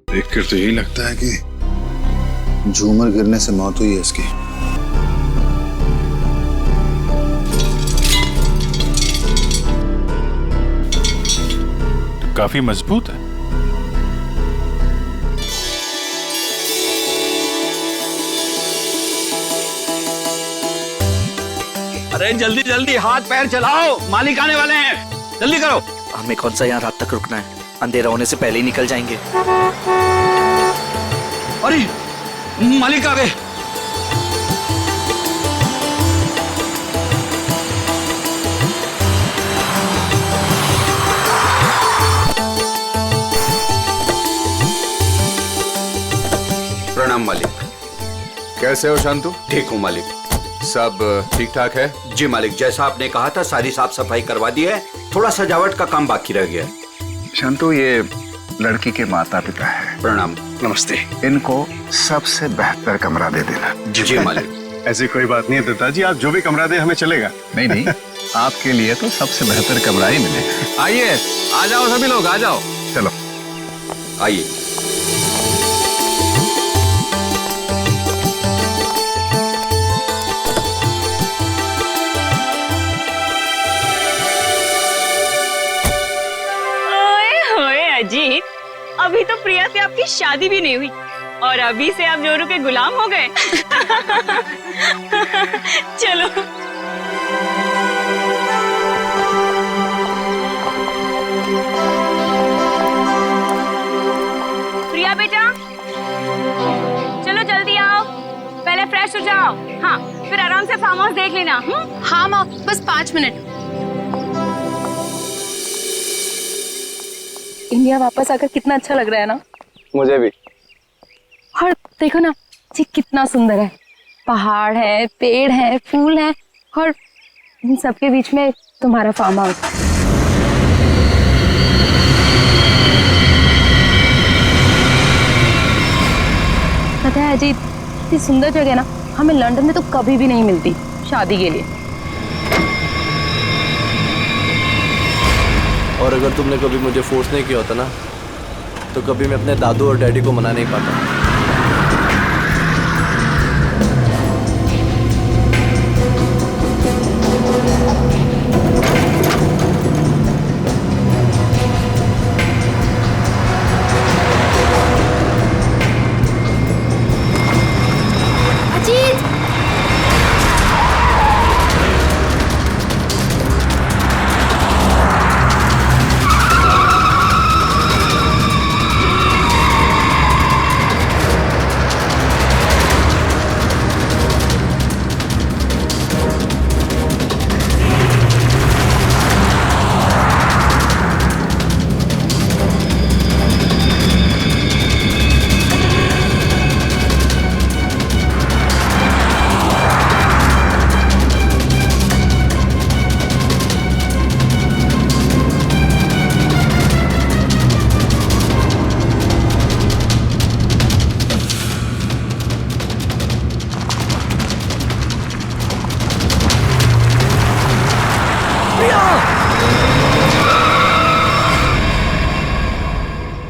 देखकर तो यही लगता है कि झूमर गिरने से मौत हुई है इसकी। काफी मजबूत है। अरे जल्दी जल्दी हाथ पैर चलाओ, मालिक आने वाले हैं, जल्दी करो। हमें कौन सा यहाँ रात तक रुकना है, अंधेरा होने से पहले ही निकल जाएंगे। अरे मालिक आ गए। प्रणाम मालिक। कैसे हो शांतु? ठीक हूँ मालिक। सब ठीक ठाक है? जी मालिक, जैसा आपने कहा था सारी साफ सफाई करवा दी है, थोड़ा सजावट का काम बाकी रह गया। शांतु, ये लड़की के माता पिता है। प्रणाम। नमस्ते। इनको सबसे बेहतर कमरा दे देना। जी मालिक। ऐसी कोई बात नहीं है दत्ता जी, आप जो भी कमरा दे हमें चलेगा। नहीं नहीं, आपके लिए तो सबसे बेहतर कमरा ही मिलेगा। आइए, आ जाओ सभी लोग, आ जाओ। चलो आइए। अजीत, अभी तो प्रिया से आपकी शादी भी नहीं हुई और अभी से आप जोरू के गुलाम हो गए। चलो। प्रिया बेटा, चलो जल्दी आओ, पहले फ्रेश हो जाओ। हाँ, फिर आराम से फार्म हाउस देख लेना। हाँ माँ, बस 5 मिनट। इंडिया वापस आकर कितना अच्छा लग रहा है ना। मुझे भी। और देखो ना जी, कितना सुंदर है। पहाड़ है, पेड़ है, फूल है और इन सबके बीच में तुम्हारा फार्म हाउस। पता है अजीत, इतनी सुंदर जगह ना हमें लंदन में तो कभी भी नहीं मिलती शादी के लिए। और अगर तुमने कभी मुझे फोर्स नहीं किया होता ना, तो कभी मैं अपने दादू और डैडी को मना नहीं पाता।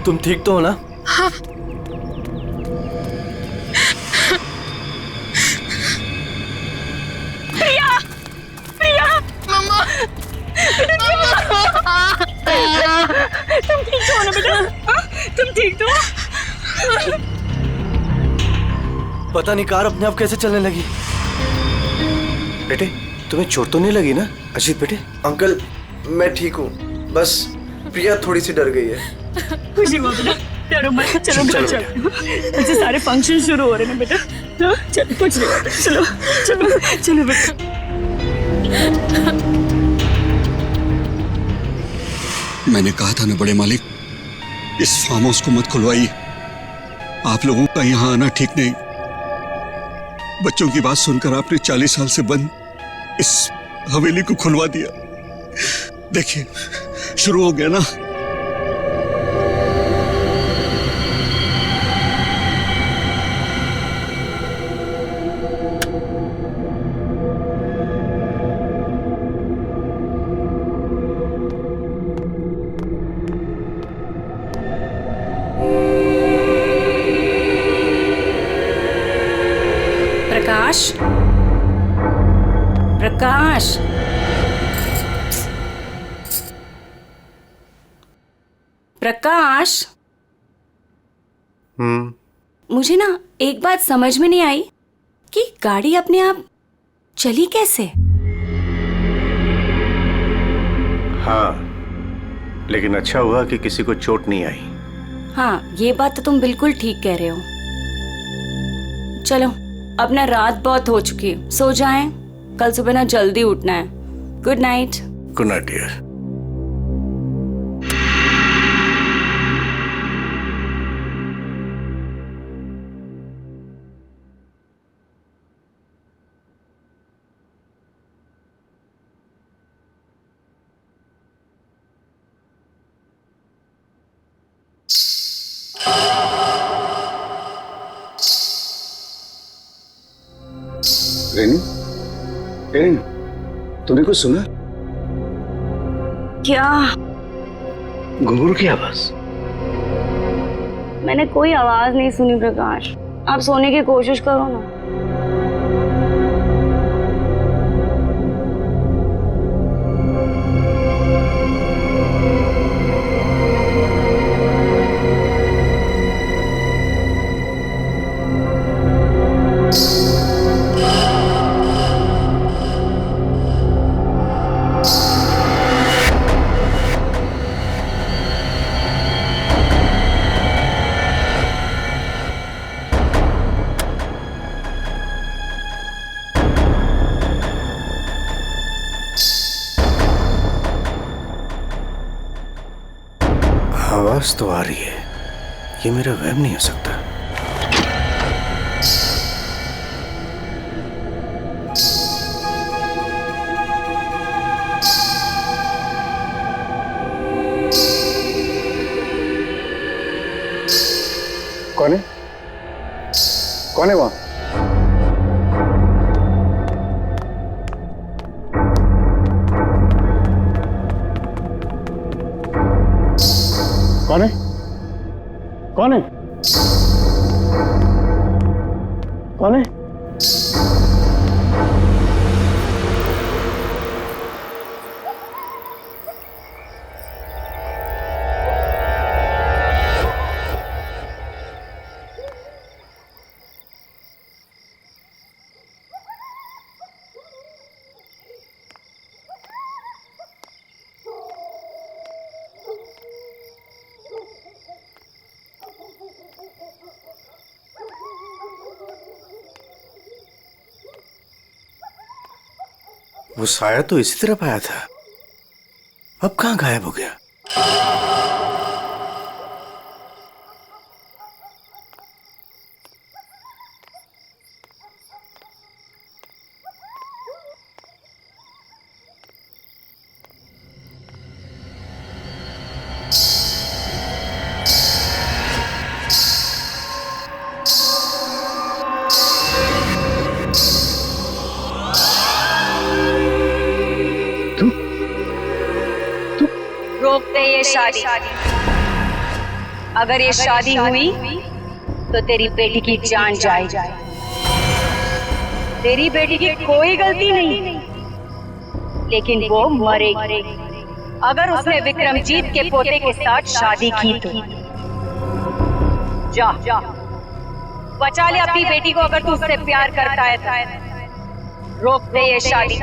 तुम ठीक तो हो ना? हाँ। प्रिया, प्रिया, मम्मा, तुम ठीक तो हो ना बेटा? तुम ठीक तो हो? पता नहीं कार अपने आप कैसे चलने लगी। बेटे, तुम्हें चोट तो नहीं लगी ना? अजीत बेटे। अंकल, मैं ठीक हूँ, बस प्रिया थोड़ी सी डर गई है। खुशी हुआ बेटा, डरो मत। चलो बेटा, चलो। ऐसे सारे फंक्शन शुरू हो रहे हैं बेटा। हाँ, चलो, कुछ नहीं होता। चलो चलो चलो बेटा। मैंने कहा था ना बड़े मालिक, इस फार्म हाउस को मत खुलवाइए। आप लोगों का यहाँ आना ठीक नहीं। बच्चों की बात सुनकर आपने 40 साल से बंद इस हवेली को खुलवा दिया। देखिए, शुरू हो गया ना। प्रकाश, प्रकाश, प्रकाश। मुझे ना एक बात समझ में नहीं आई कि गाड़ी अपने आप चली कैसे। हाँ, लेकिन अच्छा हुआ कि किसी को चोट नहीं आई। हाँ, ये बात तो तुम बिल्कुल ठीक कह रहे हो। चलो, अब ना रात बहुत हो चुकी है, सो जाएं। कल सुबह ना जल्दी उठना है। Good night. Good night dear. Renu, Renu, तूने कुछ सुना? क्या? घुंघरू की आवाज। मैंने कोई आवाज नहीं सुनी प्रकाश। आप सोने की कोशिश करो ना। आवाज तो आ रही है, ये मेरा वहम नहीं हो सकता। कौन है? कौन है वहां? कौन है? कौन है? कौन है? वो साया तो इसी तरफ आया था, अब कहाँ गायब हो गया? रोक दे ये शादी। अगर ये शादी हुई तो तेरी बेटी की जान जाएगी। तेरी बेटी की कोई गलती नहीं, लेकिन वो मरेगी अगर उसने विक्रमजीत के पोते के साथ शादी की तो। जा बचा ले अपनी बेटी को अगर तू उससे प्यार करता है तो। रोक दे ये शादी,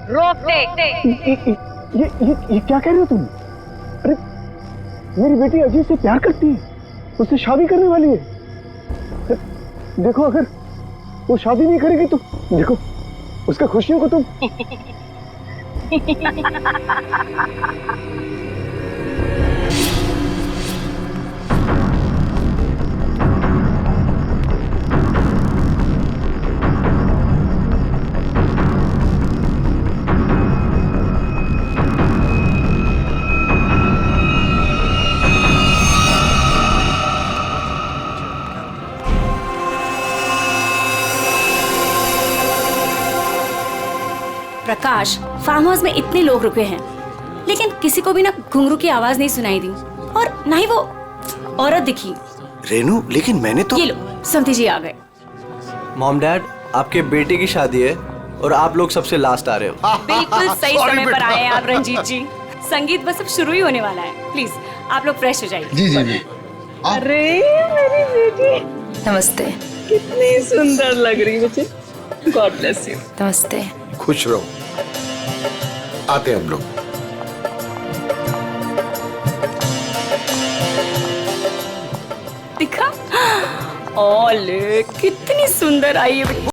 रोक दे। ये क्या कह रहे हो तुम? अरे मेरी बेटी अजीत से प्यार करती है, उससे शादी करने वाली है। देखो अगर वो शादी नहीं करेगी तो देखो उसका खुशियों को तुम। प्रकाश, फार्म हाउस में इतने लोग रुके हैं, लेकिन किसी को भी ना घुंघरू की आवाज नहीं सुनाई दी और ना ही वो औरत दिखी। रेनू, लेकिन मैंने तो। ये लो, समधी जी आ गए। मॉम डैड, आपके बेटे की शादी है और आप लोग सबसे लास्ट आ रहे हो। बिल्कुल सही समय पर आए हैं आप रंजीत जी। संगीत बस अब शुरू ही होने वाला है। प्लीज आप लोग फ्रेश हो जाइए। जी जी जी। अरे मेरी बेटी नमस्ते। कितनी सुंदर लग रही मुझे। God bless you. नमस्ते। खुश रहो, आते हैं हम लोग। दिखा? ओले कितनी सुंदर आई है।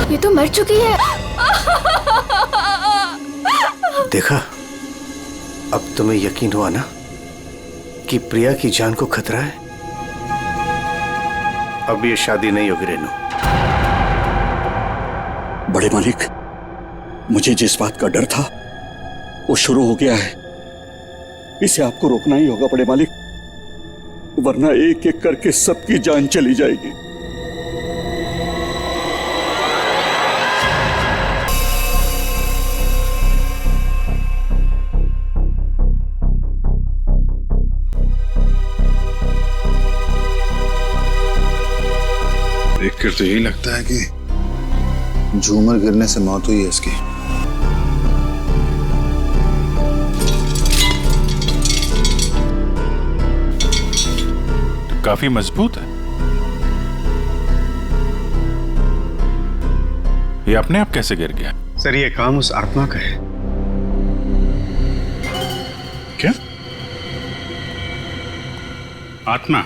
ये तो मर चुकी है। देखा, अब तुम्हें यकीन हुआ ना कि प्रिया की जान को खतरा है। अब ये शादी नहीं होगी रेनू। बड़े मालिक, मुझे जिस बात का डर था वो शुरू हो गया है। इसे आपको रोकना ही होगा बड़े मालिक, वरना एक एक करके सबकी जान चली जाएगी। देखकर तो यही लगता है कि झूमर गिरने से मौत हुई है इसकी। काफी मजबूत है। ये अपने आप कैसे गिर गया? सर ये काम उस आत्मा का है। क्या आत्मा?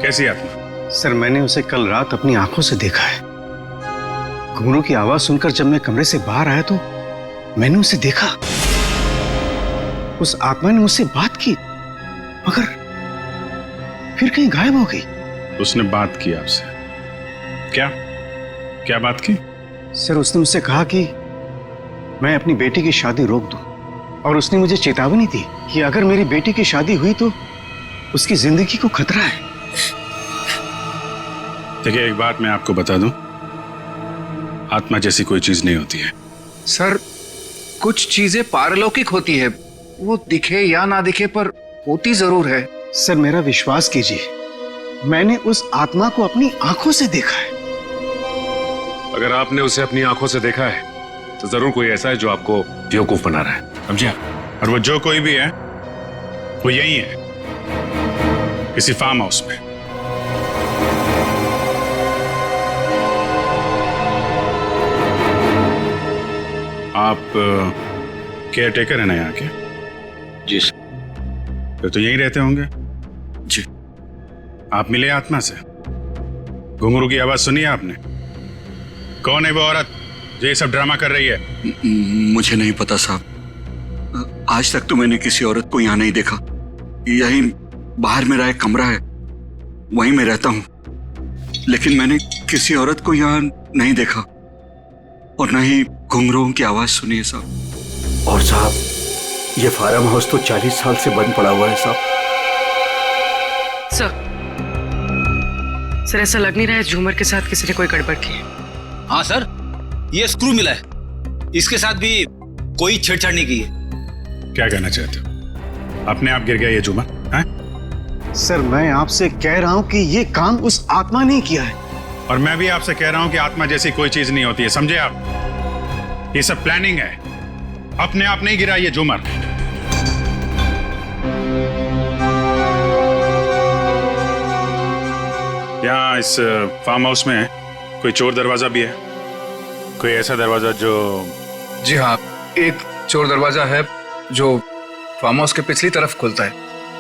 कैसी आत्मा? सर मैंने उसे कल रात अपनी आंखों से देखा है। घुंघरू की आवाज सुनकर जब मैं कमरे से बाहर आया तो मैंने उसे देखा। उस आत्मा ने मुझसे बात की मगर फिर कहीं गायब हो गई। उसने बात की आपसे? क्या क्या बात की? सर उसने मुझसे कहा कि मैं अपनी बेटी की शादी रोक दूं और उसने मुझे चेतावनी दी कि अगर मेरी बेटी की शादी हुई तो उसकी जिंदगी को खतरा है। देखिए, एक बात मैं आपको बता दूं, आत्मा जैसी कोई चीज नहीं होती है। सर, कुछ चीजें पारलौकिक होती है, वो दिखे या ना दिखे पर होती जरूर है। सर मेरा विश्वास कीजिए, मैंने उस आत्मा को अपनी आंखों से देखा है। अगर आपने उसे अपनी आंखों से देखा है तो जरूर कोई ऐसा है जो आपको बेवकूफ बना रहा है, समझे? और वो जो कोई भी है वो यही है, किसी फार्म हाउस में। आप केयर टेकर है ना यहाँ के? जी सर। फिर तो यहीं रहते होंगे। जी। आप मिले आत्मा से? घुंघरू की आवाज सुनी है आपने? कौन है वो औरत जो ये सब ड्रामा कर रही है? मुझे नहीं पता साहब, आज तक तो मैंने किसी औरत को यहाँ नहीं देखा। यही बाहर मेरा एक कमरा है, वहीं मैं रहता हूँ, लेकिन मैंने किसी औरत को यहाँ नहीं देखा और न ही घुंघरूओं की आवाज सुनी है साहब। और साहब, ये फार्म हाउस तो 40 साल से बंद पड़ा हुआ है साहब। सर ऐसा लग नहीं रहा है झूमर के साथ किसी ने कोई गड़बड़ की है। हाँ सर, ये स्क्रू मिला है, इसके साथ भी कोई छेड़छाड़ नहीं की है। क्या कहना चाहते हो? अपने आप गिर गया ये झूमर? सर मैं आपसे कह रहा हूं कि ये काम उस आत्मा ने किया है। और मैं भी आपसे कह रहा हूं कि आत्मा जैसी कोई चीज नहीं होती है, समझे आप? ये सब प्लानिंग है, अपने आप नहीं गिरा ये झूमर। यहाँ इस फार्म हाउस में कोई चोर दरवाजा भी है? कोई ऐसा दरवाजा जो... जी हाँ, एक चोर दरवाजा है जो फार्म हाउस के पिछली तरफ खुलता है,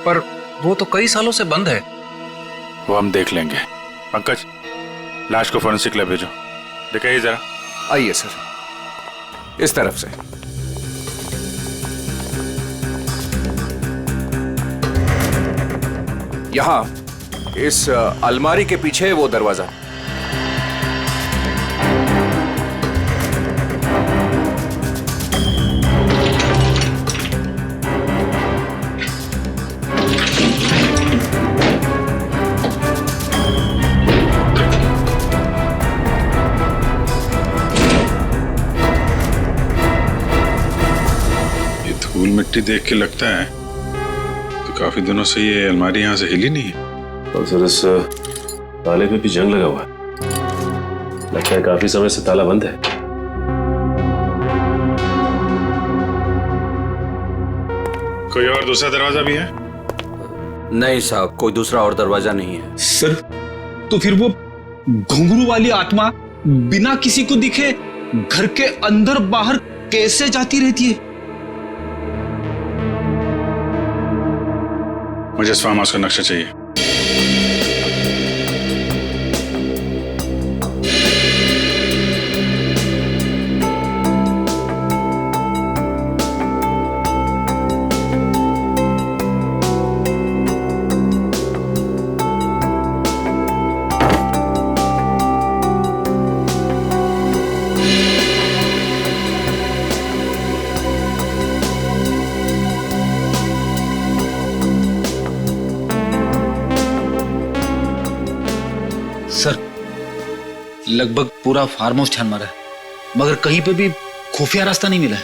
पर वो तो कई सालों से बंद है। वो हम देख लेंगे। पंकज, लाश को फोरेंसिक लैब भेजो। दिखाइए जरा। आइए सर, इस तरफ से। यहां इस अलमारी के पीछे वो दरवाजा। धूल मिट्टी देख के लगता है तो काफी दिनों से ये अलमारी यहाँ से हिली नहीं है। और सर इस ताले पे भी जंग लगा हुआ है, लगता है काफी समय से ताला बंद है। कोई और दूसरा दरवाजा भी है? नहीं साहब, कोई दूसरा और दरवाजा नहीं है। सर, तो फिर वो घुंघरू वाली आत्मा बिना किसी को दिखे घर के अंदर बाहर कैसे जाती रहती है? मुझे इस फार्म हाउस का नक्शा चाहिए। सर, लगभग पूरा फार्म हाउस छान मारा है, मगर कहीं पे भी खुफिया रास्ता नहीं मिला है।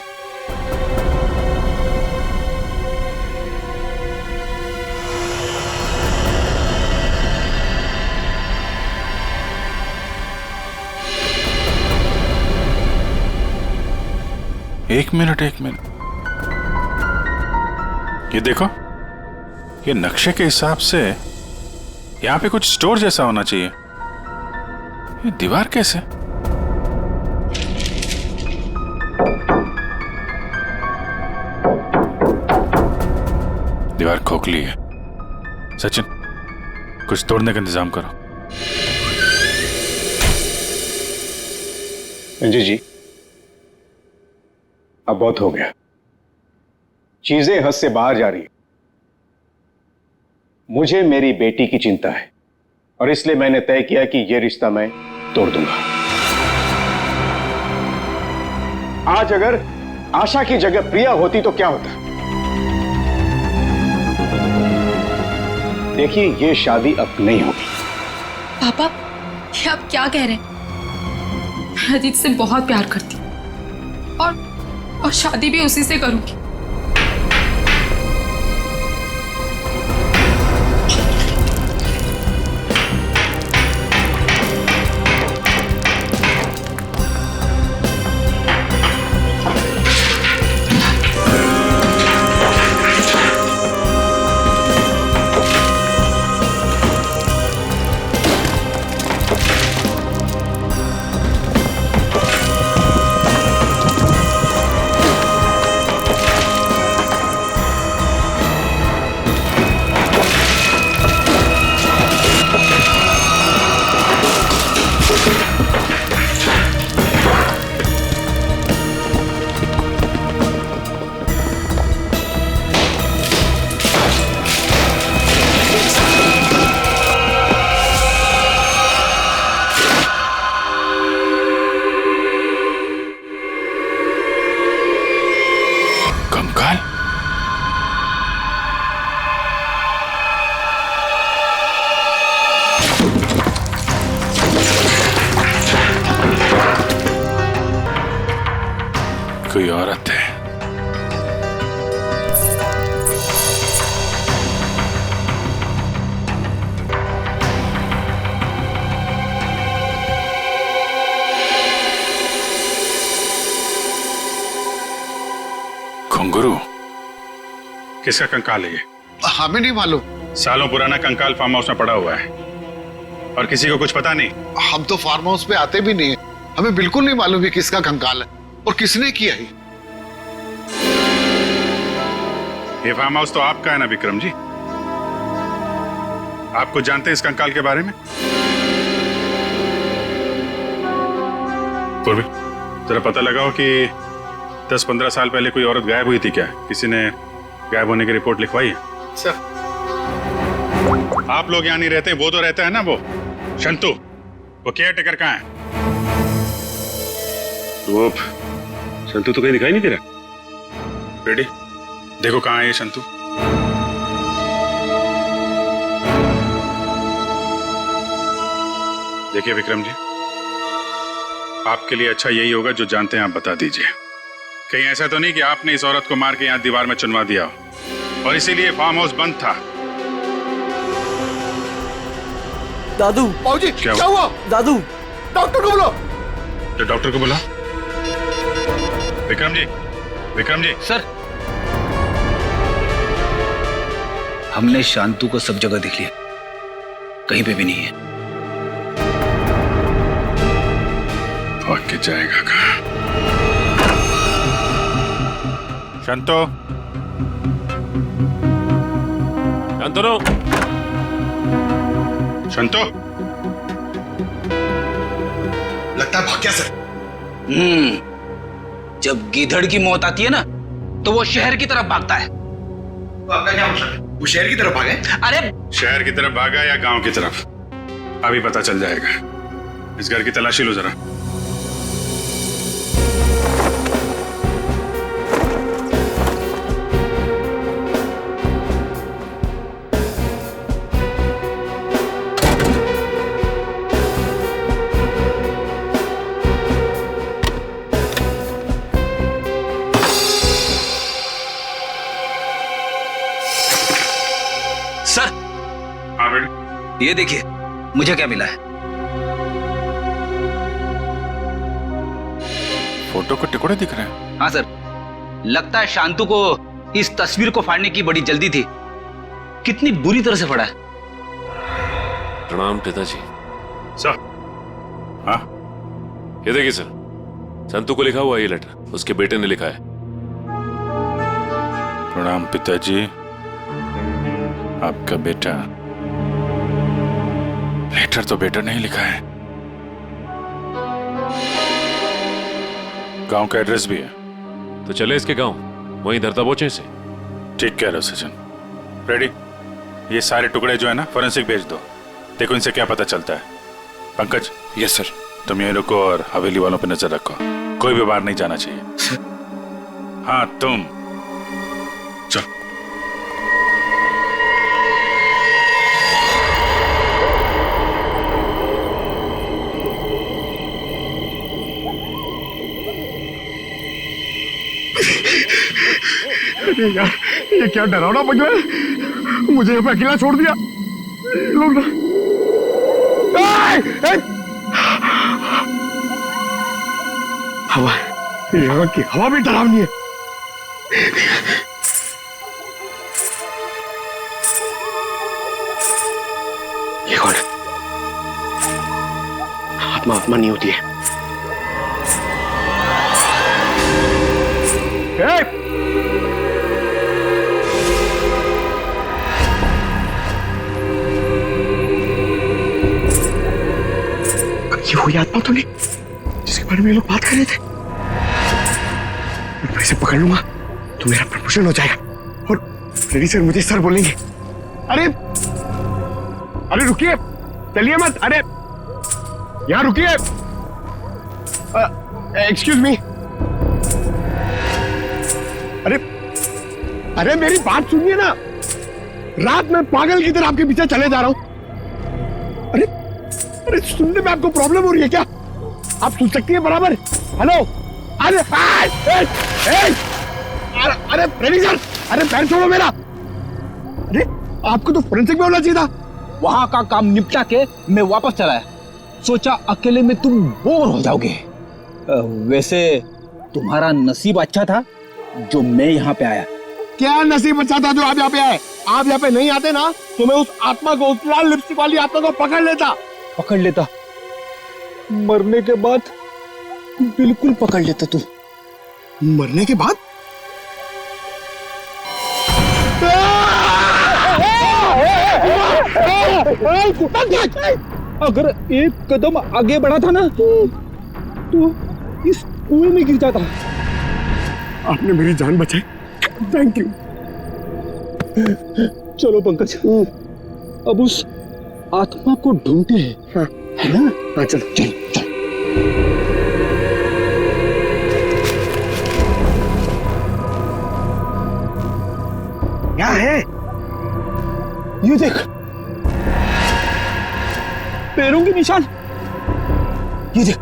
एक मिनट। ये देखो, ये नक्शे के हिसाब से यहाँ पे कुछ स्टोर जैसा होना चाहिए। ये दीवार कैसे? दीवार खोखली है। सचिन, कुछ तोड़ने का इंतजाम करो। जी, अब बहुत हो गया। चीजें हद से बाहर जा रही है। मुझे मेरी बेटी की चिंता है और इसलिए मैंने तय किया कि यह रिश्ता मैं तोड़ दूंगा। आज अगर आशा की जगह प्रिया होती तो क्या होता? देखिए, यह शादी अब नहीं होगी। पापा, ये आप क्या कह रहे हैं? मैं अजीत से बहुत प्यार करती हूँ और शादी भी उसी से करूंगी। कोई औरत है। घुंघरू? किसका कंकाल है ये? हमें नहीं मालूम। सालों पुराना कंकाल फार्म हाउस में पड़ा हुआ है और किसी को कुछ पता नहीं। हम तो फार्म हाउस पे आते भी नहीं है, हमें बिल्कुल नहीं मालूम कि किसका कंकाल है और किसने किया है। ये फार्म हाउस तो आपका है ना विक्रम जी? आपको जानते हैं इस कंकाल के बारे में? पूर्वी, जरा पता लगाओ कि 10-15 साल पहले कोई औरत गायब हुई थी क्या? किसी ने गायब होने की रिपोर्ट लिखवाई है? सर, आप लोग यहाँ नहीं रहते, वो तो रहता है ना, वो शंतु, वो केयर टेकर कहाँ है? वो शंतु तो कहीं दिखाई नहीं दे रहा। रेडी, देखो कहाँ है ये शंतु। देखिए विक्रम जी, आपके लिए अच्छा यही होगा जो जानते हैं आप बता दीजिए। कहीं ऐसा तो नहीं कि आपने इस औरत को मार के यहाँ दीवार में चुनवा दिया हो और इसीलिए फार्म हाउस बंद था? दादू। बाबूजी, क्या हुआ? दादू, डॉक्टर को बुलाओ। तो डॉक्टर को बुला। विक्रम जी, विक्रम जी। सर, हमने शांतु को सब जगह देख लिया, कहीं पे भी नहीं है। भाग के जाएगा कहाँ? शांतो, शांतनु, शांतो। लगता है भाग गया सर। जब गीधड़ की मौत आती है ना, तो वो शहर की तरफ भागता है। तो आपका क्या मतलब है? वो शहर की तरफ भागे? अरे शहर की तरफ भागा या गांव की तरफ, अभी पता चल जाएगा। इस घर की तलाशी लो जरा। सर, हाँ बेटा, ये देखिए मुझे क्या मिला है। फोटो के टुकड़े दिख रहे हैं। हाँ सर, लगता है शांतु को इस तस्वीर को फाड़ने की बड़ी जल्दी थी। कितनी बुरी तरह से फाड़ा है। प्रणाम पिताजी। सर, हाँ ये देखिए सर, संतु को लिखा हुआ ये लेटर उसके बेटे ने लिखा है। प्रणाम पिताजी, आपका बेटा। लेटर तो बेटा नहीं लिखा है, गांव का एड्रेस भी है। तो चले इसके गांव, वहीं धरता बोचे से। ठीक कह रहे हो सचिन। रेडी, ये सारे टुकड़े जो है ना फोरेंसिक भेज दो, देखो इनसे क्या पता चलता है। पंकज। Yes sir. तुम यहीं रुको और हवेली वालों पर नजर रखो, कोई भी बाहर नहीं जाना चाहिए। हाँ तुम चल। अरे यार, ये क्या डरावना बन रहा है। मुझे यहाँ पे अकेला छोड़ दिया। लोग ना हवा, यहाँ की हवा भी डरावनी है। ये कौन है? आत्मा आत्मा नहीं होती है। ये वही आत्मा तो नहीं जिसके बारे में ये लोग बात कर रहे थे? मैं इसे पकड़ लूंगा तो मेरा प्रमोशन हो जाएगा और रेडी सर मुझे सर बोलेंगे। अरे अरे रुकिए, चलिए मत। अरे यहाँ रुकिए। Excuse me. अरे अरे मेरी बात सुनिए ना। रात में पागल की तरह आपके पीछे चले जा रहा हूं। अरे सुनने में आपको प्रॉब्लम हो रही है क्या? आप सुन सकती है बराबर? हेलो। अरे अरे रेडी सर, अरे पैर छोड़ो मेरा। अरे आपको तो फोरेंसिक में होना चाहिए था। वहां का काम निपटा के मैं वापस चला है, सोचा अकेले में तुम बोर हो जाओगे। वैसे तुम्हारा नसीब अच्छा था जो मैं यहाँ पे आया। क्या नसीब अच्छा था जो आप यहाँ पे आए? आप यहाँ पे नहीं आते ना तो मैं उस आत्मा को, उस लाल लिपस्टिक वाली आत्मा को पकड़ लेता। मरने के बाद बिल्कुल पकड़ लेता तू। मरने के बाद? अगर एक कदम आगे बढ़ा था ना तो इस कुएं में गिर जाता। आपने मेरी जान बचाई, थैंक यू। चलो पंकज, अब उस आत्मा को ढूंढते हैं। हाँ। है ना? हाँ चलो चलो चलो। क्या है? ये देख, पैरों के निशान। ये देख,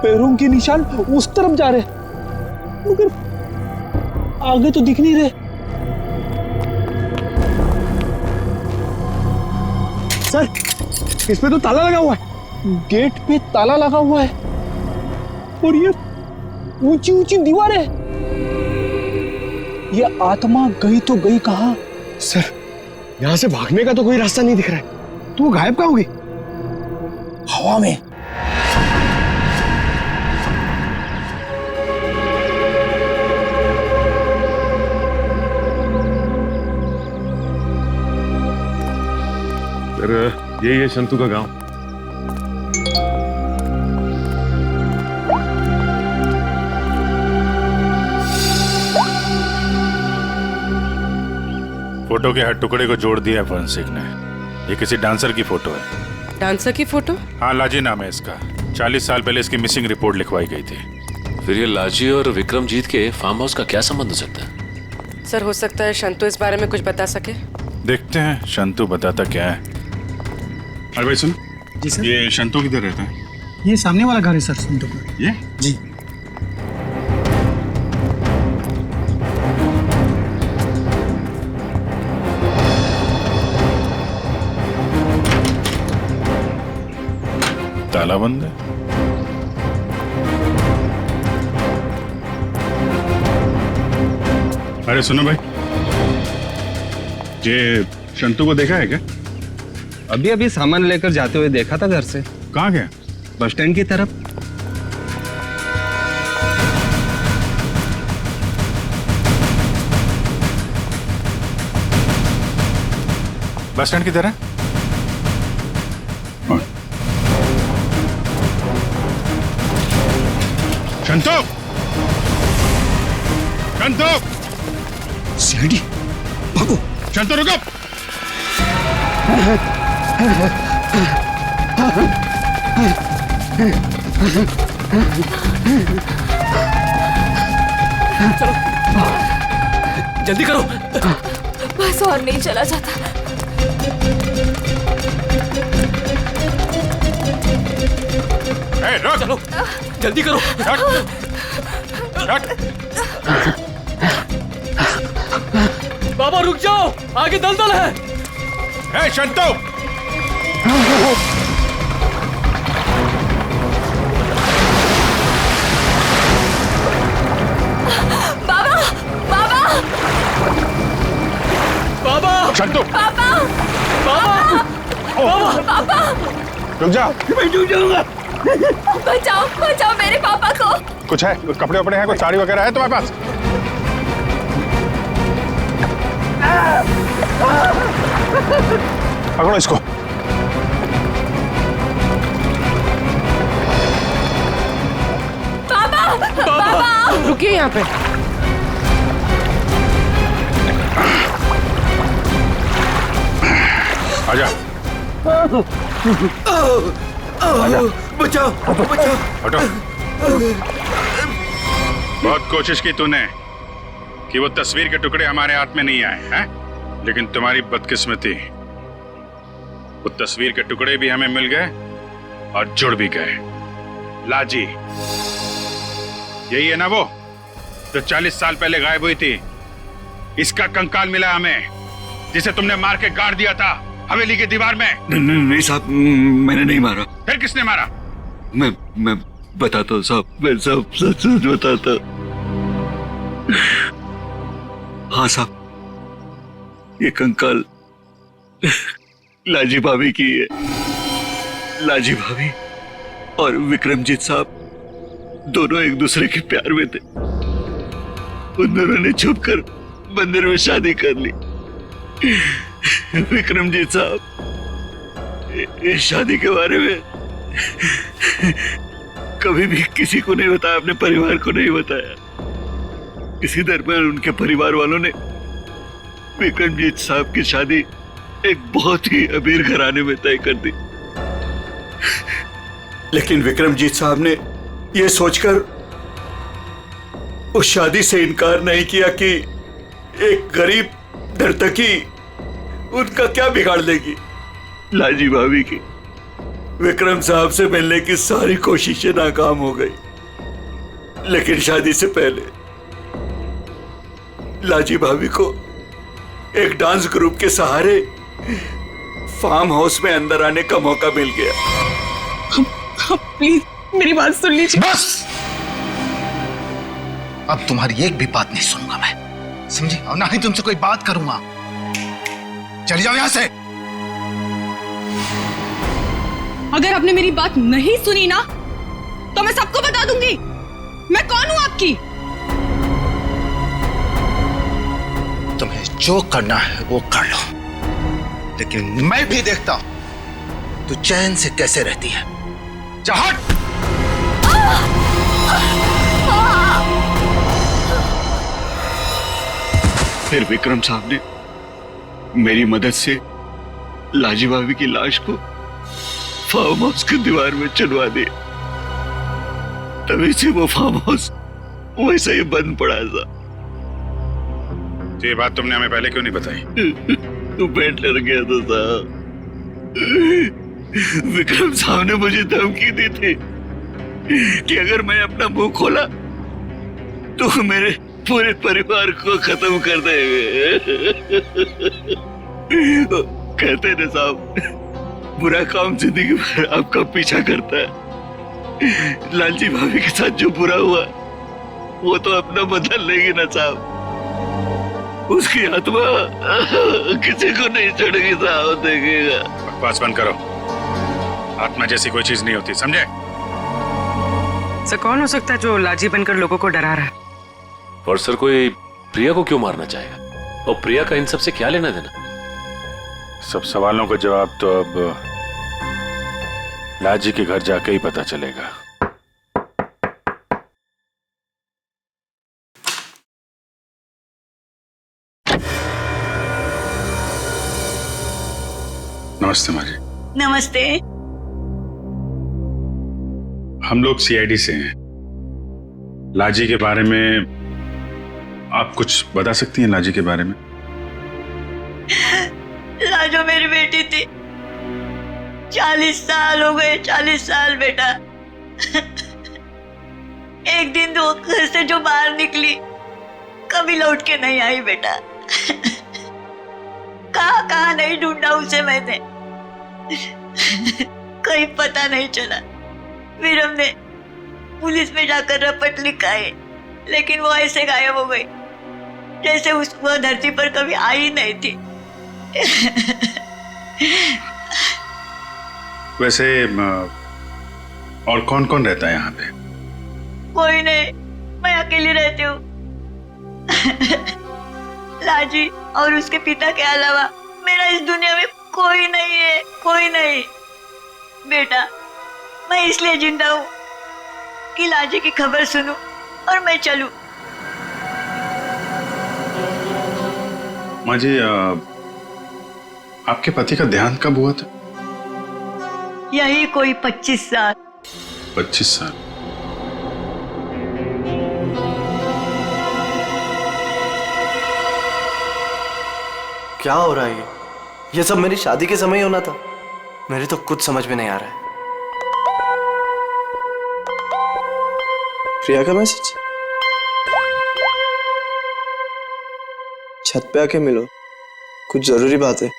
पैरों के निशान उस तरफ जा रहे, मगर आगे तो दिख नहीं रहे। सर, इस पे तो ताला लगा हुआ है। गेट पे ताला लगा हुआ है और ये ऊंची ऊंची दीवार है। ये आत्मा गई तो गई कहां? सर, यहां से भागने का तो कोई रास्ता नहीं दिख रहा है। तो वो गायब कहां होगी? हवा में। यही है शंतु का गांव। फोटो के हर टुकड़े को जोड़ दिया है फॉरेंसिक ने। ये किसी डांसर की फोटो है। डांसर की फोटो? हाँ, लाजी नाम है इसका। 40 साल पहले इसकी मिसिंग रिपोर्ट लिखवाई गई थी। फिर ये लाजी और विक्रमजीत के फार्म हाउस का क्या संबंध हो सकता है? सर, हो सकता है शंतु इस बारे में कुछ बता सके। देखते हैं शंतु बताता क्या है। अरे भाई सुन। जी सर। ये शंतु किधर रहता है? ये सामने वाला घर है सर, संतु का। ये? जी। ताला बंद है। अरे सुनो भाई, ये शंतु को देखा है क्या? अभी अभी सामान लेकर जाते हुए देखा था घर से। कहाँ गया? बस स्टैंड की तरफ। बस स्टैंड की तरह? शंतु! शंतु! सीआईडी, भागो! शंतु रुको! चलो, जल्दी करो। बस और नहीं चला जाता। रुक! चलो, जल्दी करो। बाबा रुक जाओ, आगे दलदल है। ए शंतु! बाबा! बाबा! बाबा! शंतु! बाबा! बाबा! बाबा! पापा! रुक जा! मैं डूब जाऊंगा। बचाओ, बचाओ मेरे पापा को। कुछ है? कुछ कपड़े वपड़े हैं? कुछ साड़ी वगैरह है तुम्हारे पास? पकड़ो इसको। पापा! पापा! रुकिए यहाँ पे। आजा। बचाओ, बचाओ। हटो। बहुत कोशिश की तूने कि वो तस्वीर के टुकड़े हमारे हाथ में नहीं आए हैं, लेकिन तुम्हारी बदकिस्मती, वो तस्वीर के टुकड़े भी हमें मिल गए और जुड़ भी गए। लाजी, यही है ना वो जो 40 साल पहले गायब हुई थी? इसका कंकाल मिला हमें, जिसे तुमने मार के गाड़ दिया था हवेली की दीवार में। नहीं साहब, मैंने नहीं मारा। फिर किसने मारा? मैं बताता हूँ साहब, मैं सब सच बताता। हाँ साहब, ये कंकाल लाजी भाभी की है। लाजी भाभी और विक्रमजीत साहब दोनों एक दूसरे के प्यार में थे। उन दोनों ने छुप कर मंदिर में शादी कर ली। विक्रमजीत साहब इस शादी के बारे में कभी भी किसी को नहीं बताया, अपने परिवार को नहीं बताया। इसी दरमियान उनके परिवार वालों ने विक्रमजीत साहब की शादी एक बहुत ही अमीर घराने में तय कर दी। लेकिन विक्रमजीत साहब ने यह सोचकर उस शादी से इनकार नहीं किया कि एक गरीब नर्तकी उनका क्या बिगाड़ लेगी। लाजी भाभी की विक्रम साहब से मिलने की सारी कोशिशें नाकाम हो गई। लेकिन शादी से पहले लाजी भाभी को एक डांस ग्रुप के सहारे फार्म हाउस में अंदर आने का मौका मिल गया। प्लीज मेरी बात सुन लीजिए। बस अब तुम्हारी एक भी बात नहीं सुनूंगा मैं, समझी? और ना ही तुमसे कोई बात करूंगा। चली जाओ यहां से। अगर आपने मेरी बात नहीं सुनी ना तो मैं सबको बता दूंगी मैं कौन हूं आपकी। तुम्हें जो करना है वो कर लो, लेकिन मैं भी देखता हूं तू चैन से कैसे रहती है। जा हट। फिर विक्रम साहब ने मेरी मदद से लाजी भाभी की लाश को फार्म हाउस की दीवार में चुनवा दिया। तभी से वो फार्म हाउस वैसे ही बंद पड़ा था। ये बात तुमने हमें पहले क्यों नहीं बताई? तो मैं डर गया था साहब। विक्रम साहब ने मुझे धमकी दी थी कि अगर मैं अपना मुंह खोला तो मेरे पूरे परिवार को खत्म कर देंगे। कहते ना साहब, बुरा काम जिंदगी भर आपका पीछा करता है। लालजी भाभी के साथ जो बुरा हुआ वो तो अपना बदल लेगी ना साहब। उसकी आत्मा किसी को नहीं छोड़ेगी साहब, देखेगा। बकवास बंद करो। आत्मा जैसी कोई चीज नहीं होती, समझे? सर कौन हो सकता है जो लाजी बनकर लोगों को डरा रहा है? और सर कोई प्रिया को क्यों मारना चाहेगा? और प्रिया का इन सब से क्या लेना देना? सब सवालों का जवाब तो अब लाजी के घर जाके ही पता चलेगा। नमस्ते माँ जी। नमस्ते। हम लोग सीआईडी से हैं। लाजी के बारे में आप कुछ बता सकती हैं? लाजी के बारे में? लाजो मेरी बेटी थी। 40 साल हो गए, 40 साल बेटा। एक दिन तो घर से जो बाहर निकली कभी लौट के नहीं आई बेटा। कहाँ नहीं ढूंढा उसे मैंने, कहीं पता नहीं चला। फिर हमने पुलिस में जाकर रपट लिखाए, लेकिन वो ऐसे गायब हो गई जैसे वो धरती पर कभी आई नहीं थी। वैसे और कौन कौन रहता है यहाँ पे? कोई नहीं, मैं अकेली रहती हूँ। लाजी और उसके पिता के अलावा मेरा इस दुनिया में कोई नहीं है, कोई नहीं। बेटा मैं इसलिए जिंदा हूँ कि लाजी की खबर सुनूं और मैं चलूं। माँ जी, आपके पति का देहांत कब हुआ था? यही कोई 25 साल। 25 साल? क्या हो रहा है ये सब मेरी शादी के समय ही होना था। मेरे तो कुछ समझ में नहीं आ रहा है। प्रिया का मैसेज? छत पे आके मिलो, कुछ जरूरी बात है।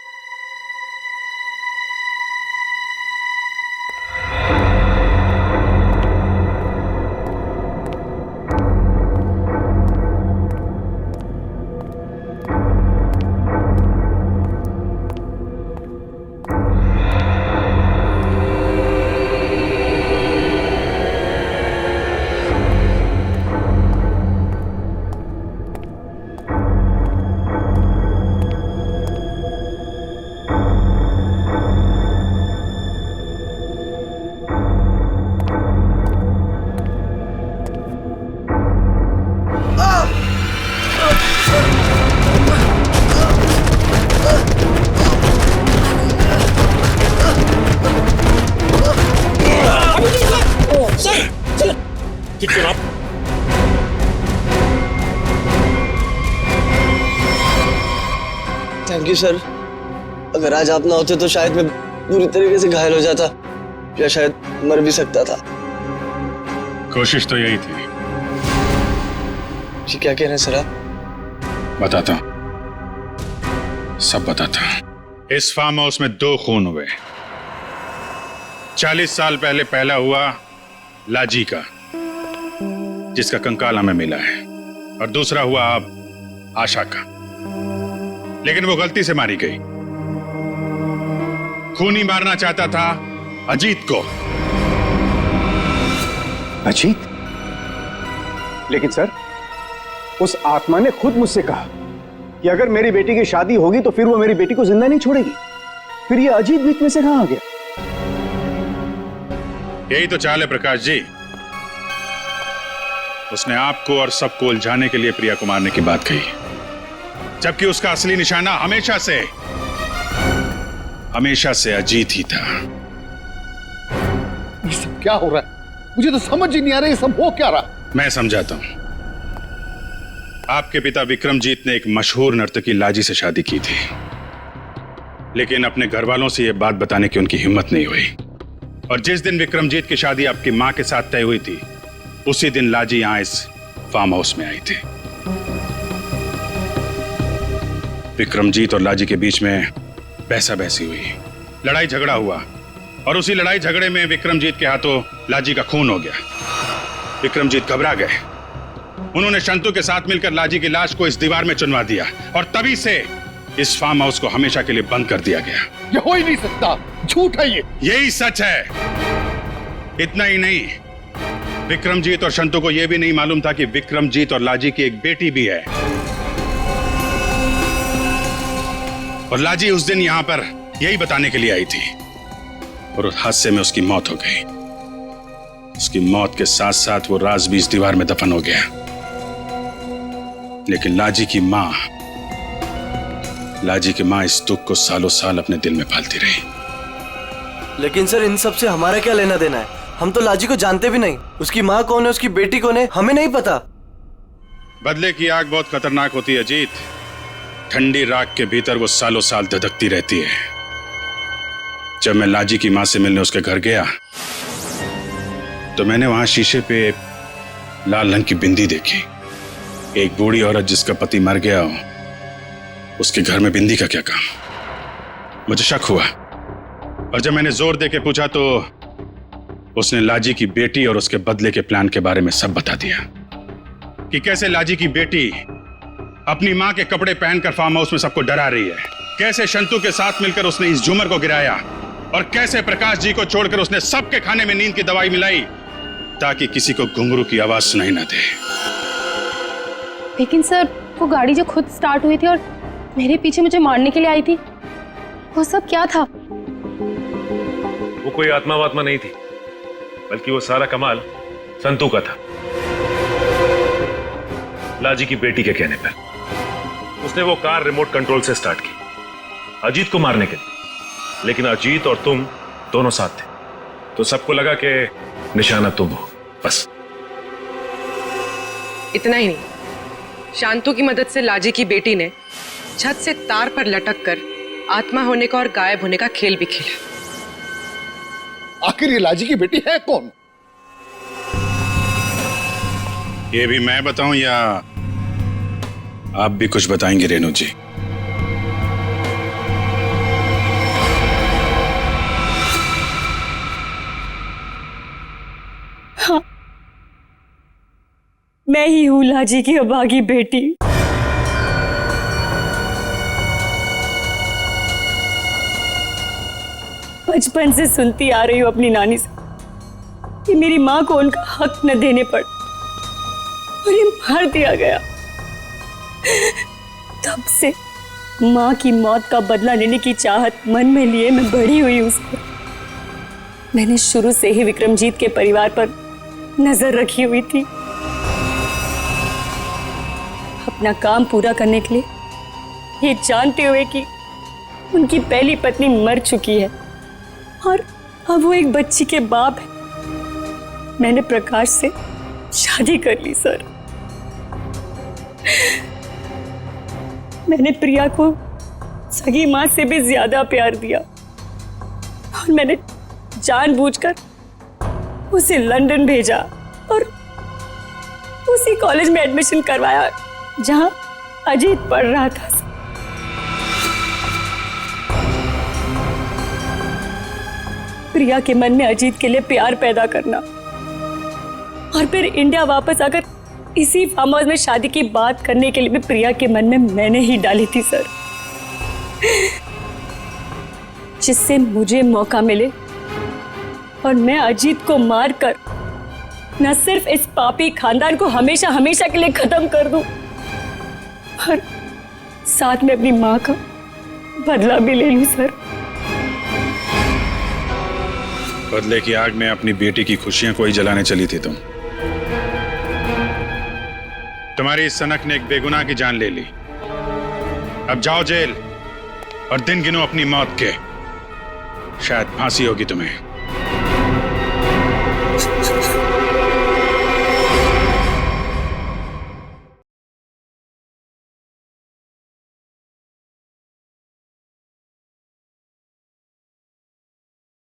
क्योंकि सर अगर आज आप ना होते तो शायद मैं बुरी तरीके से घायल हो जाता या शायद मर भी सकता था। कोशिश तो यही थी। जी क्या कह रहे हैं सर आप? बताता हूं, सब बताता हूं। इस फार्म हाउस में 2 खून हुए। 40 साल पहले पहला हुआ लाजी का, जिसका कंकाल हमें मिला है, और दूसरा हुआ अब आशा का, लेकिन वो गलती से मारी गई। खूनी मारना चाहता था अजीत को। अजीत? लेकिन सर, उस आत्मा ने खुद मुझसे कहा कि अगर मेरी बेटी की शादी होगी तो फिर वो मेरी बेटी को जिंदा नहीं छोड़ेगी। फिर ये अजीत बीच में से कहां आ गया? यही तो चाल है प्रकाश जी। उसने आपको और सबको उलझाने के लिए प्रिया को मारने की बात कही, जबकि उसका असली निशाना हमेशा से अजीत ही था। ये सब क्या हो रहा है? मुझे तो समझ ही नहीं आ रहा, ये सब हो क्या रहा? मैं समझाता हूं। आपके पिता विक्रमजीत ने एक मशहूर नर्तकी लाजी से शादी की थी, लेकिन अपने घर वालों से यह बात बताने की उनकी हिम्मत नहीं हुई। और जिस दिन विक्रमजीत की शादी आपकी मां के साथ तय हुई थी, उसी दिन लाजी यहां इस फार्म हाउस में आई थी। विक्रमजीत और लाजी के बीच में बहसा बहसी हुई, लड़ाई झगड़ा हुआ, और उसी लड़ाई झगड़े में विक्रमजीत के हाथों लाजी का खून हो गया। विक्रमजीत घबरा गए। उन्होंने शंतु के साथ मिलकर लाजी की लाश को इस दीवार में चुनवा दिया, और तभी से इस फार्म हाउस को हमेशा के लिए बंद कर दिया गया। ये हो ही नहीं सकता, झूठ है ये। यही सच है। इतना ही नहीं, विक्रमजीत और शंतु को यह भी नहीं मालूम था कि विक्रमजीत और लाजी की एक बेटी भी है, और लाजी उस दिन यहां पर यही बताने के लिए आई थी, और उस हादसे में उसकी मौत हो गई। उसकी मौत के साथ साथ वो राज भी इस दीवार में दफन हो गया। लेकिन लाजी की मां इस दुख को सालों साल अपने दिल में पालती रही। लेकिन सर, इन सब से हमारा क्या लेना देना है? हम तो लाजी को जानते भी नहीं। उसकी माँ कौन है, उसकी बेटी कौन है, हमें नहीं पता। बदले की आग बहुत खतरनाक होती है अजीत। ठंडी राख के भीतर वो सालों साल धधकती रहती है। जब मैं लाजी की मां से मिलने उसके घर गया, तो मैंने वहां शीशे पे लाल रंग की बिंदी देखी। एक बूढ़ी औरत जिसका पति मर गया हो, उसके घर में बिंदी का क्या काम? मुझे शक हुआ, और जब मैंने जोर दे के पूछा तो उसने लाजी की बेटी और उसके बदले के प्लान के बारे में सब बता दिया, कि कैसे लाजी की बेटी अपनी मां के कपड़े पहनकर फार्म हाउस में सबको डरा रही है, कैसे शंतु के साथ मिलकर उसने इस झूमर को गिराया, और कैसे प्रकाश जी को छोड़कर उसने सबके खाने में नींद की दवाई मिलाई ताकि किसी को घुंघरू की आवाज सुनाई ना दे। लेकिन सर, वो गाड़ी जो खुद स्टार्ट हुई थी और मेरे पीछे मुझे मारने के लिए आई थी, वो सब क्या था? वो कोई आत्मा वात्मा नहीं थी, बल्कि वो सारा कमाल संतू का था। लाजी की बेटी के कहने पर उसने वो कार रिमोट कंट्रोल से स्टार्ट की अजीत को मारने के लिए, लेकिन अजीत और तुम दोनों साथ थे, तो सबको लगा कि निशाना तुम हो। बस इतना ही नहीं, शांतु की मदद से लाजी की बेटी ने छत से तार पर लटक कर आत्मा होने का और गायब होने का खेल भी खेला। आखिर ये लाजी की बेटी है कौन? ये भी मैं बताऊं या आप भी कुछ बताएंगे रेणु जी? हाँ, मैं ही हूं लाजी की अभागी बेटी। बचपन से सुनती आ रही हूं अपनी नानी से कि मेरी मां को उनका हक न देने पर उन्हें मार दिया गया। तब से मां की मौत का बदला लेने की चाहत मन में लिए मैं बड़ी हुई उसको। मैंने शुरू से ही विक्रमजीत के परिवार पर नजर रखी हुई थी। अपना काम पूरा करने के लिए, ये जानते हुए कि उनकी पहली पत्नी मर चुकी है और अब वो एक बच्ची के बाप है, मैंने प्रकाश से शादी कर ली सर। मैंने प्रिया को सगी माँ से भी ज्यादा प्यार दिया और मैंने जानबूझकर उसे लंदन भेजा और उसी कॉलेज में एडमिशन करवाया जहां अजीत पढ़ रहा था। प्रिया के मन में अजीत के लिए प्यार पैदा करना और फिर इंडिया वापस आकर इसी फार्म हाउस में शादी की बात करने के लिए भी प्रिया के मन में मैंने ही डाली थी सर, जिससे मुझे मौका मिले और मैं अजीत को मारकर न सिर्फ इस पापी खानदान को हमेशा हमेशा के लिए खत्म कर दूं, और साथ में अपनी मां का बदला भी ले लूं सर। बदले की आग में अपनी बेटी की खुशियां कोई जलाने चली थी तुम। तुम्हारी इस सनक ने एक बेगुनाह की जान ले ली। अब जाओ जेल और दिन गिनो अपनी मौत के, शायद फांसी होगी तुम्हें।